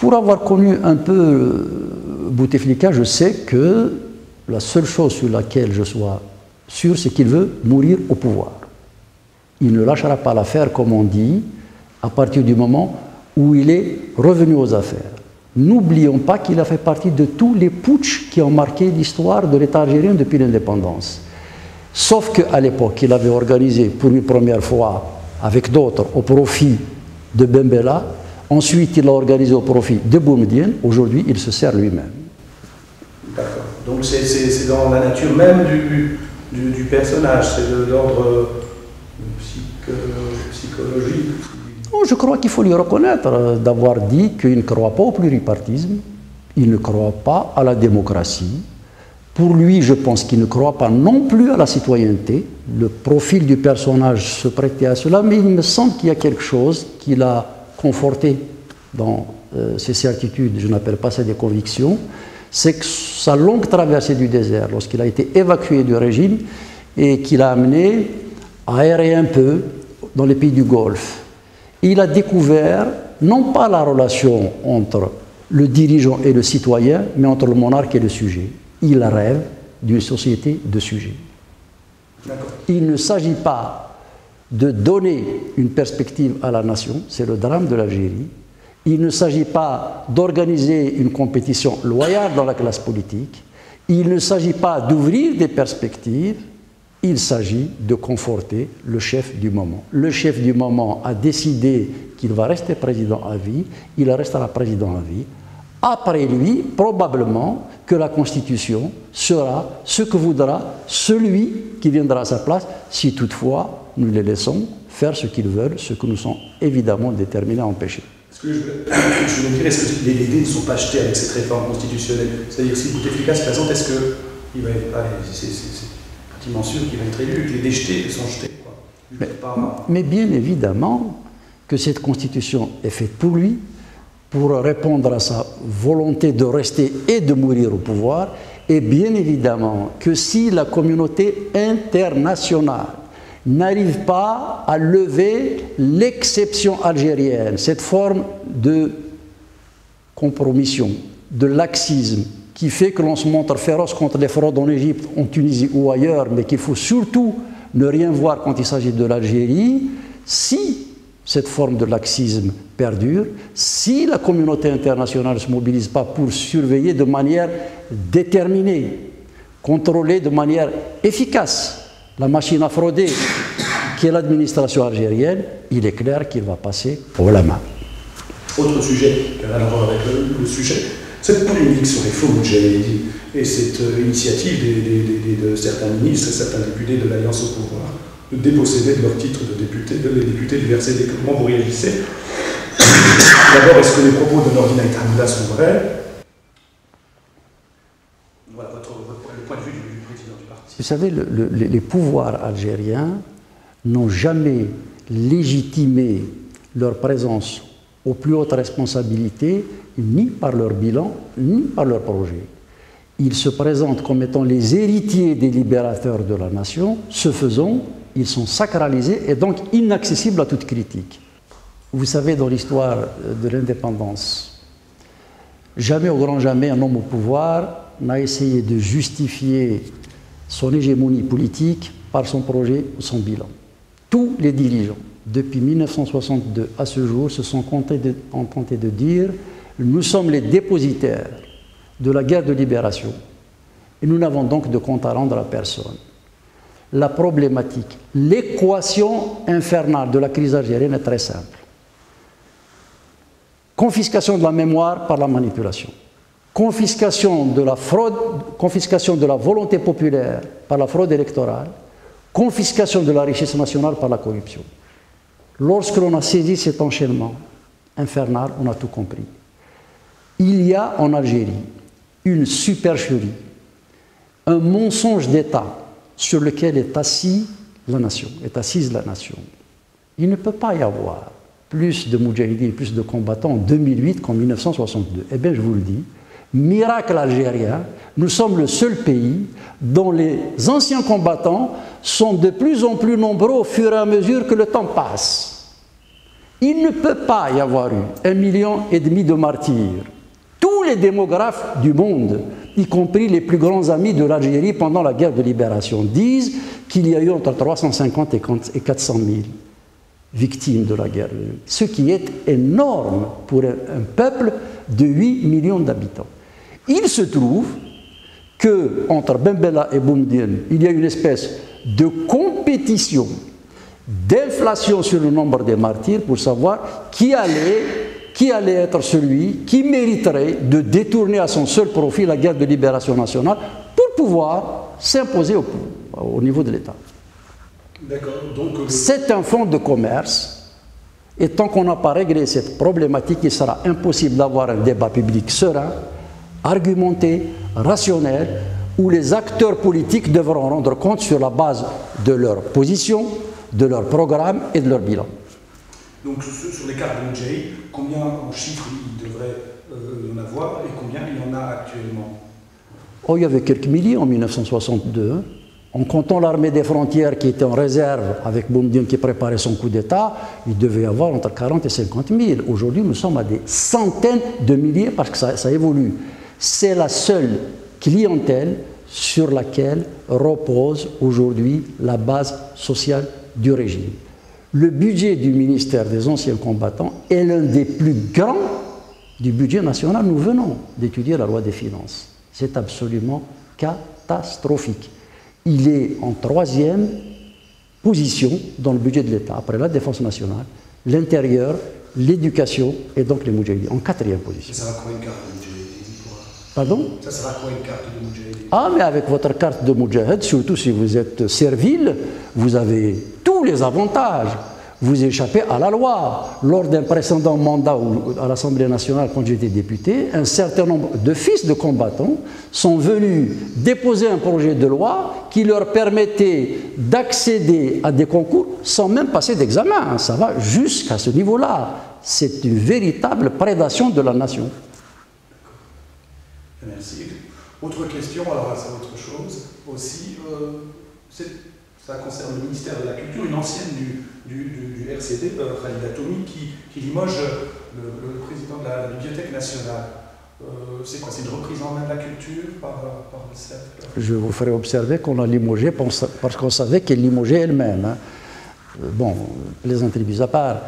Pour avoir connu un peu Bouteflika, je sais que la seule chose sur laquelle je sois sûr, c'est qu'il veut mourir au pouvoir. Il ne lâchera pas l'affaire, comme on dit, à partir du moment où il est revenu aux affaires. N'oublions pas qu'il a fait partie de tous les putschs qui ont marqué l'histoire de l'État algérien depuis l'indépendance. Sauf qu'à l'époque, il avait organisé pour une première fois, avec d'autres, au profit de Ben Bella. Ensuite, il l'a organisé au profit de Boumedienne. Aujourd'hui, il se sert lui-même. D'accord. Donc c'est dans la nature même du personnage, c'est de l'ordre psychologique. Oh, je crois qu'il faut lui reconnaître d'avoir dit qu'il ne croit pas au pluripartisme, il ne croit pas à la démocratie. Pour lui, je pense qu'il ne croit pas non plus à la citoyenneté. Le profil du personnage se prêtait à cela, mais il me semble qu'il y a quelque chose qui l'a conforté dans ses certitudes, je n'appelle pas ça des convictions, c'est que sa longue traversée du désert, lorsqu'il a été évacué du régime et qu'il a amené à errer un peu dans les pays du Golfe, il a découvert non pas la relation entre le dirigeant et le citoyen, mais entre le monarque et le sujet. Il rêve d'une société de sujets. Il ne s'agit pas de donner une perspective à la nation, c'est le drame de l'Algérie. Il ne s'agit pas d'organiser une compétition loyale dans la classe politique. Il ne s'agit pas d'ouvrir des perspectives. Il s'agit de conforter le chef du moment. Le chef du moment a décidé qu'il va rester président à vie. Il restera président à vie. Après lui, probablement que la Constitution sera ce que voudra celui qui viendra à sa place, si toutefois nous les laissons faire ce qu'ils veulent, ce que nous sommes évidemment déterminés à empêcher. Je voulais dire, est-ce que les dés ne sont pas jetés avec cette réforme constitutionnelle? C'est-à-dire, si Bouteflika se présente, est-ce qu'il va être... c'est pratiquement sûr qu'il va être élu, que les dés jetés sont jetés, quoi. Mais bien évidemment que cette Constitution est faite pour lui, pour répondre à sa volonté de rester et de mourir au pouvoir, et bien évidemment que si la communauté internationale n'arrive pas à lever l'exception algérienne, cette forme de compromission, de laxisme, qui fait que l'on se montre féroce contre les fraudes en Égypte, en Tunisie ou ailleurs, mais qu'il faut surtout ne rien voir quand il s'agit de l'Algérie, si cette forme de laxisme perdure, si la communauté internationale ne se mobilise pas pour surveiller de manière déterminée, contrôler de manière efficace la machine à frauder qui est l'administration algérienne, il est clair qu'il va passer au la main. Autre sujet qui a rien à voir avec le sujet, cette polémique sur les faux moudjahidines et cette initiative de certains ministres et certains députés de l'Alliance au pouvoir de déposséder de leur titre de député, les députés du RCD. Comment vous réagissez? D'abord, est-ce que les propos de Nordine Hamida sont vrais? Voilà le point de vue du président du parti. Vous savez, les pouvoirs algériens n'ont jamais légitimé leur présence aux plus hautes responsabilités, ni par leur bilan, ni par leur projet. Ils se présentent comme étant les héritiers des libérateurs de la nation. Ce faisant, ils sont sacralisés et donc inaccessibles à toute critique. Vous savez, dans l'histoire de l'indépendance, jamais au grand jamais un homme au pouvoir n'a essayé de justifier son hégémonie politique par son projet ou son bilan. Tous les dirigeants, depuis 1962 à ce jour, se sont contentés de dire « nous sommes les dépositaires de la guerre de libération et nous n'avons donc de compte à rendre à personne ». La problématique, l'équation infernale de la crise algérienne est très simple. Confiscation de la mémoire par la manipulation. Confiscation de la fraude, confiscation de la volonté populaire par la fraude électorale. Confiscation de la richesse nationale par la corruption. Lorsque l'on a saisi cet enchaînement infernal, on a tout compris. Il y a en Algérie une supercherie, un mensonge d'État sur lequel est assise la nation. Il ne peut pas y avoir plus de moudjahidines, plus de combattants en 2008 qu'en 1962. Eh bien, je vous le dis, miracle algérien, nous sommes le seul pays dont les anciens combattants sont de plus en plus nombreux au fur et à mesure que le temps passe. Il ne peut pas y avoir eu 1,5 million de martyrs. Tous les démographes du monde, y compris les plus grands amis de l'Algérie pendant la guerre de libération, disent qu'il y a eu entre 350 et 400 000 victimes de la guerre, ce qui est énorme pour un peuple de 8 millions d'habitants. Il se trouve qu'entre Ben Bella et Boumedienne, il y a une espèce de compétition, d'inflation sur le nombre des martyrs pour savoir qui allait être celui qui mériterait de détourner à son seul profit la guerre de libération nationale pour pouvoir s'imposer au niveau de l'État. C'est un fonds de commerce, et tant qu'on n'a pas réglé cette problématique, il sera impossible d'avoir un débat public serein, argumenté, rationnel, où les acteurs politiques devront rendre compte sur la base de leur position, de leur programme et de leur bilan. Donc sur les cartes de Moudjahi, combien en chiffres il devrait y en avoir et combien il y en a actuellement? Oh, il y avait quelques milliers en 1962. En comptant l'armée des frontières qui était en réserve avec Boumedienne qui préparait son coup d'État, il devait y avoir entre 40 et 50 000. Aujourd'hui, nous sommes à des centaines de milliers parce que ça évolue. C'est la seule clientèle sur laquelle repose aujourd'hui la base sociale du régime. Le budget du ministère des anciens combattants est l'un des plus grands du budget national. Nous venons d'étudier la loi des finances. C'est absolument catastrophique. Il est en 3e position dans le budget de l'État, après la défense nationale, l'intérieur, l'éducation et donc les Moudjahidines, en 4e position. Ça sera quoi une carte de Moudjahidine? Pardon? Ça sera quoi une carte de Moudjahidine? Ah, mais avec votre carte de Moudjahid, surtout si vous êtes servile, vous avez tous les avantages. Vous échappez à la loi. Lors d'un précédent mandat à l'Assemblée nationale, quand j'étais député, un certain nombre de fils de combattants sont venus déposer un projet de loi qui leur permettait d'accéder à des concours sans même passer d'examen. Ça va jusqu'à ce niveau-là. C'est une véritable prédation de la nation. Merci. Autre question, alors c'est autre chose aussi. Ça concerne le ministère de la Culture, une ancienne du RCD, Khalida Toumi, qui limoge le président de la Bibliothèque nationale. C'est quoi? C'est une reprise en main de la culture par le cercle? Je vous ferai observer qu'on l'a limogée parce qu'on savait qu'elle limogeait elle-même. Hein. Bon, plaisanterie mise à part.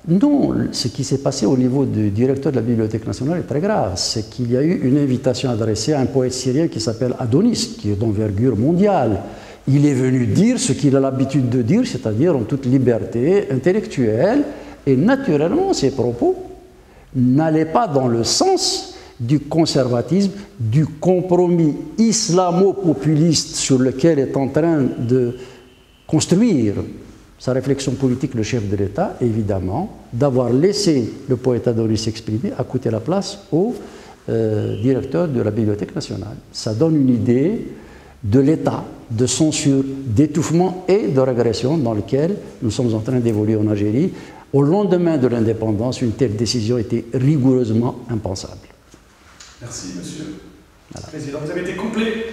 Non, ce qui s'est passé au niveau du directeur de la Bibliothèque nationale est très grave. C'est qu'il y a eu une invitation adressée à un poète syrien qui s'appelle Adonis, qui est d'envergure mondiale. Il est venu dire ce qu'il a l'habitude de dire, c'est-à-dire en toute liberté intellectuelle, et naturellement, ses propos n'allaient pas dans le sens du conservatisme, du compromis islamo-populiste sur lequel est en train de construire sa réflexion politique le chef de l'État, évidemment, d'avoir laissé le poète Adonis s'exprimer, a coûté la place au directeur de la Bibliothèque nationale. Ça donne une idée de l'état de censure, d'étouffement et de régression dans lequel nous sommes en train d'évoluer en Algérie. Au lendemain de l'indépendance, une telle décision était rigoureusement impensable. Merci, Monsieur le Président. Vous avez été complet.